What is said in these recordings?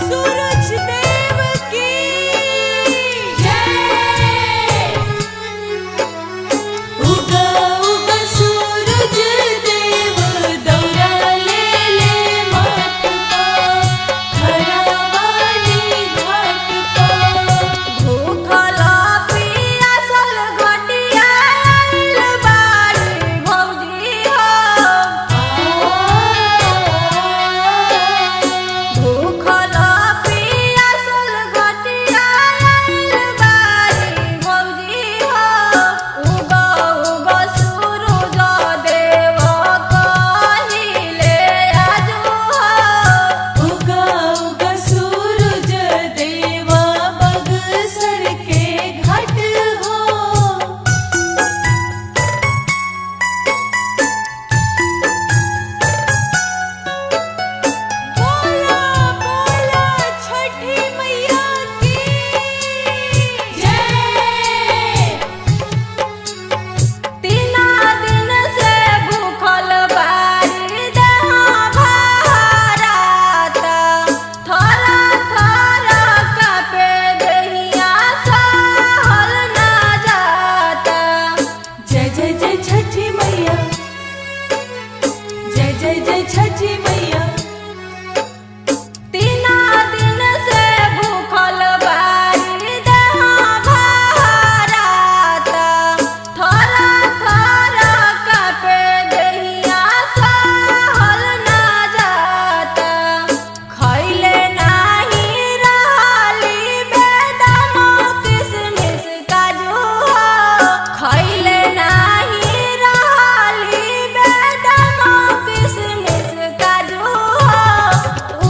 सूरज देव की जय। उगा उगा सूरज देव दौरा ले ले माथ पर, खरा वाली घाट पर। भूखल पियासल घटिया आइल बाड़ी भौजी हो। भूखल पियासल घटिया आइल बाड़ी भौजी हो। उगा उगा सूरज देव कहिले आजू हो। उगा उगा सूरज देव बगसर के घाट हो। बोला बोला छठी मैया की जय। तीना दिन से भूखल बाड़ी देहा भारता। थोड़ा थोड़ा कापे देहिया सहल ना जाता। जय जय जय छठी मैया, जय जय जय छठी मैया। तीना दिन से भूखल बाड़ी देहा भारता। थोड़ा थोड़ा कापे देहिया सहल ना जाता। खइले नाही रहली बेदाना किसमिस काजू हो। खइले नाही रहली बेदाना किसमिस काजू हो।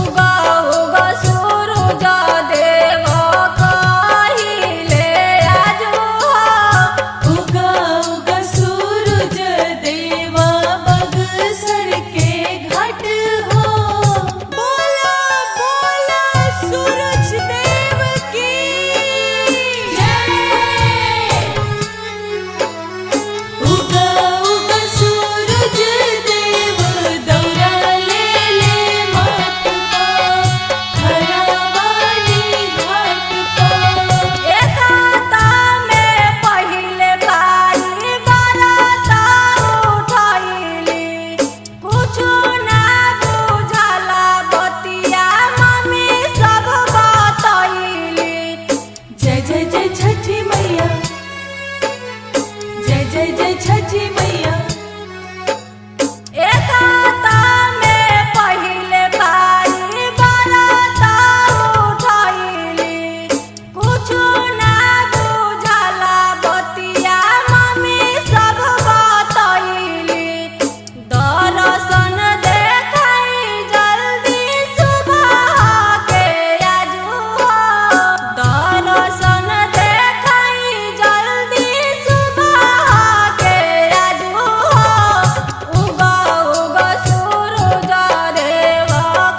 उगा उगा सूरज देव कहिले आजू हो। उगा उगा सूरज देव बगसर के घाट हो। बोला बोला सूरज देव की जय। उगा उगा सूरज देव दौरा ले ले माथ पर, खरा वाली घाट पर। एकाता में पहिले बारी बरता उठैली। कुछु ना बुझला बतिया मम्मी सब बतैली। जय जय जय छठी मैया, जय जय जय छठी मैया। एकाता में पहिले बारी बरता उठैली। कुछु ना बुझला बतिया मम्मी सब बतैली। दर्शन देखाई जल्दी सुबह के आजू हो। दर्शन देखाई जल्दी सुबह के आजू हो। उगा उगा सूरज देव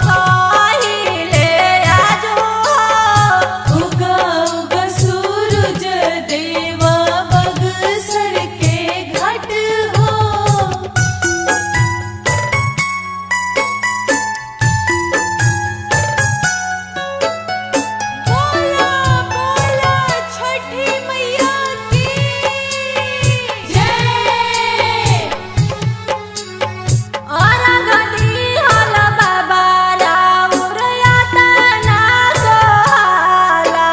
कहिले आजू हो। उगा उगा सूरज देव बगसर के घाट हो। बोला बोला छठी मैया की जय। अर्घ दिहल बाबा राउर यातना सोहाला।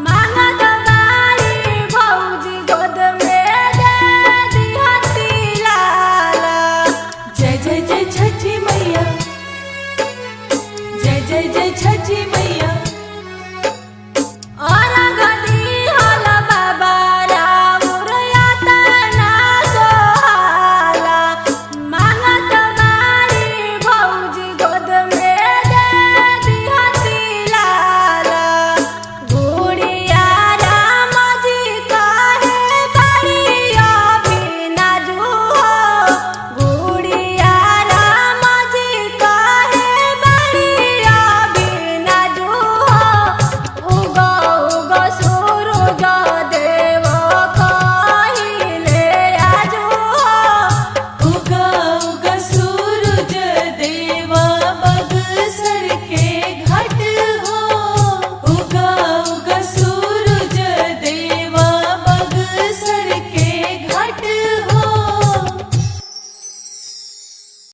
मांगत बाड़ी भौजी गोद में दे दिहती लाला। जय जय जय छठी मैया, जय जय जय छठी मैया।